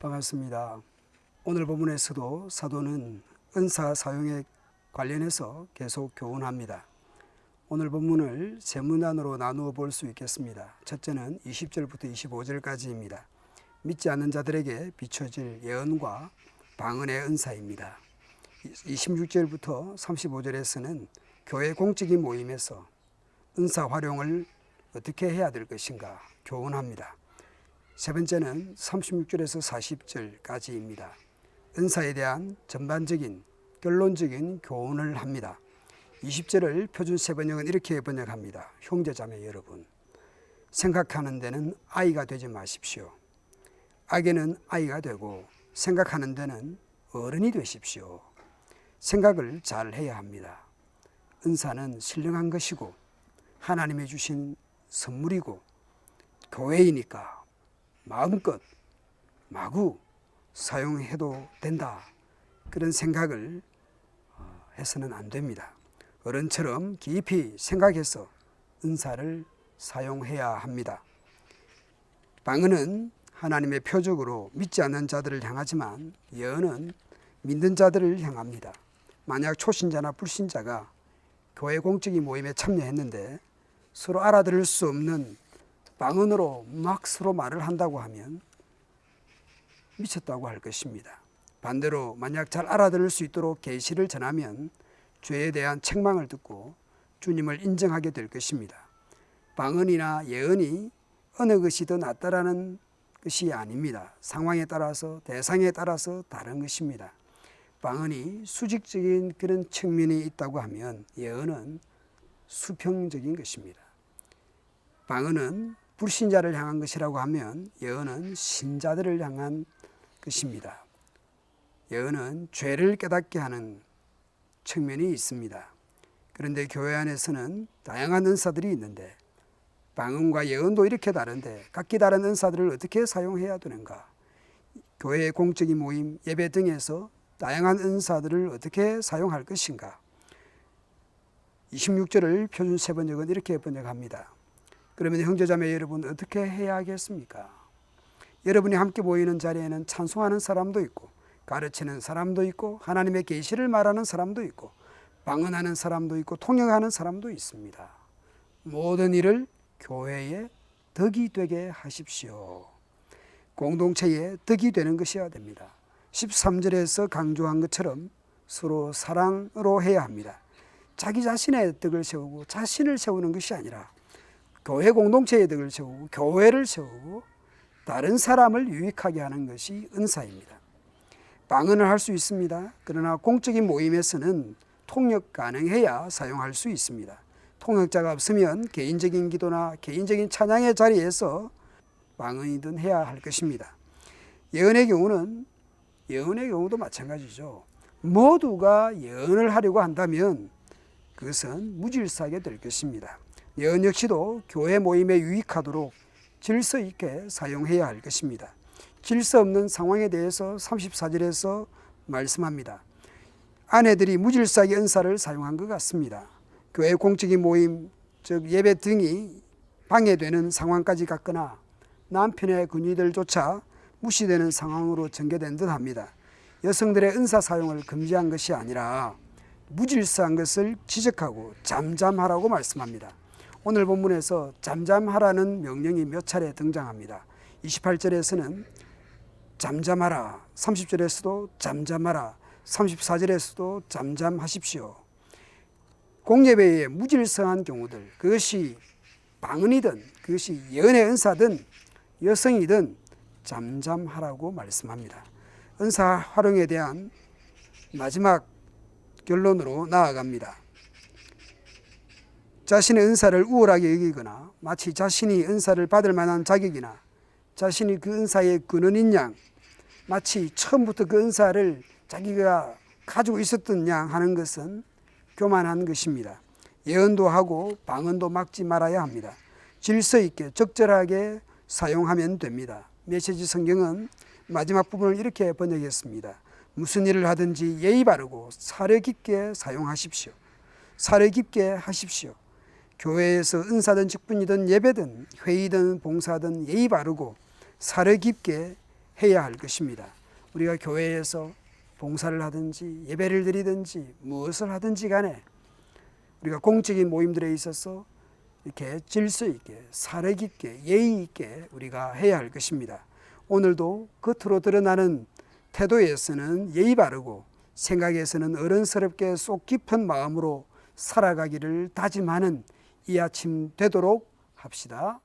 반갑습니다. 오늘 본문에서도 사도는 은사 사용에 관련해서 계속 교훈합니다. 오늘 본문을 세 문단으로 나누어 볼 수 있겠습니다. 첫째는 20절부터 25절까지입니다. 믿지 않는 자들에게 비춰질 예언과 방언의 은사입니다. 26절부터 35절에서는 교회 공적인 모임에서 은사 활용을 어떻게 해야 될 것인가 교훈합니다. 세 번째는 36절에서 40절까지입니다. 은사에 대한 전반적인 결론적인 교훈을 합니다. 20절을 표준 세번역은 이렇게 번역합니다. 형제자매 여러분, 생각하는 데는 아이가 되지 마십시오. 악에는 아이가 되고 생각하는 데는 어른이 되십시오. 생각을 잘 해야 합니다. 은사는 신령한 것이고 하나님이 주신 선물이고 교회이니까 마음껏 마구 사용해도 된다. 그런 생각을 해서는 안 됩니다. 어른처럼 깊이 생각해서 은사를 사용해야 합니다. 방언은 하나님의 표적으로 믿지 않는 자들을 향하지만 예언은 믿는 자들을 향합니다. 만약 초신자나 불신자가 교회 공적인 모임에 참여했는데 서로 알아들을 수 없는 방언으로 막 서로 말을 한다고 하면 미쳤다고 할 것입니다. 반대로 만약 잘 알아들을 수 있도록 계시를 전하면 죄에 대한 책망을 듣고 주님을 인정하게 될 것입니다. 방언이나 예언이 어느 것이 더 낫다라는 것이 아닙니다. 상황에 따라서 대상에 따라서 다른 것입니다. 방언이 수직적인 그런 측면이 있다고 하면 예언은 수평적인 것입니다. 방언은 불신자를 향한 것이라고 하면 예언은 신자들을 향한 것입니다. 예언은 죄를 깨닫게 하는 측면이 있습니다. 그런데 교회 안에서는 다양한 은사들이 있는데 방언과 예언도 이렇게 다른데 각기 다른 은사들을 어떻게 사용해야 되는가? 교회의 공적인 모임, 예배 등에서 다양한 은사들을 어떻게 사용할 것인가? 26절을 표준 세번역은 이렇게 번역합니다. 그러면 형제자매 여러분 어떻게 해야 하겠습니까? 여러분이 함께 모이는 자리에는 찬송하는 사람도 있고 가르치는 사람도 있고 하나님의 계시를 말하는 사람도 있고 방언하는 사람도 있고 통역하는 사람도 있습니다. 모든 일을 교회에 덕이 되게 하십시오. 공동체에 덕이 되는 것이어야 됩니다. 13절에서 강조한 것처럼 서로 사랑으로 해야 합니다. 자기 자신의 덕을 세우고 자신을 세우는 것이 아니라 교회 공동체의 덕을 세우고 교회를 세우고 다른 사람을 유익하게 하는 것이 은사입니다. 방언을 할 수 있습니다. 그러나 공적인 모임에서는 통역 가능해야 사용할 수 있습니다. 통역자가 없으면 개인적인 기도나 개인적인 찬양의 자리에서 방언이든 해야 할 것입니다. 예언의 경우도 마찬가지죠. 모두가 예언을 하려고 한다면 그것은 무질서하게 될 것입니다. 예언 역시도 교회 모임에 유익하도록 질서 있게 사용해야 할 것입니다. 질서 없는 상황에 대해서 34절에서 말씀합니다. 아내들이 무질서하게 은사를 사용한 것 같습니다. 교회 공적인 모임, 즉 예배 등이 방해되는 상황까지 갔거나 남편의 권위들조차 무시되는 상황으로 전개된 듯합니다. 여성들의 은사 사용을 금지한 것이 아니라 무질서한 것을 지적하고 잠잠하라고 말씀합니다. 오늘 본문에서 잠잠하라는 명령이 몇 차례 등장합니다. 28절에서는 잠잠하라, 30절에서도 잠잠하라, 34절에서도 잠잠하십시오. 공예배의 무질서한 경우들, 그것이 방언이든 그것이 예언의 은사든 여성이든 잠잠하라고 말씀합니다. 은사 활용에 대한 마지막 결론으로 나아갑니다. 자신의 은사를 우월하게 여기거나 마치 자신이 은사를 받을 만한 자격이나 자신이 그 은사의 근원인 양 마치 처음부터 그 은사를 자기가 가지고 있었던 양 하는 것은 교만한 것입니다. 예언도 하고 방언도 막지 말아야 합니다. 질서 있게 적절하게 사용하면 됩니다. 메시지 성경은 마지막 부분을 이렇게 번역했습니다. 무슨 일을 하든지 예의 바르고 사려 깊게 사용하십시오. 사려 깊게 하십시오. 교회에서 은사든 직분이든 예배든 회의든 봉사든 예의 바르고 사려 깊게 해야 할 것입니다. 우리가 교회에서 봉사를 하든지 예배를 드리든지 무엇을 하든지 간에 우리가 공적인 모임들에 있어서 이렇게 질서 있게 사력 있게 예의 있게 우리가 해야 할 것입니다. 오늘도 겉으로 드러나는 태도에서는 예의 바르고 생각에서는 어른스럽게 속 깊은 마음으로 살아가기를 다짐하는 이 아침 되도록 합시다.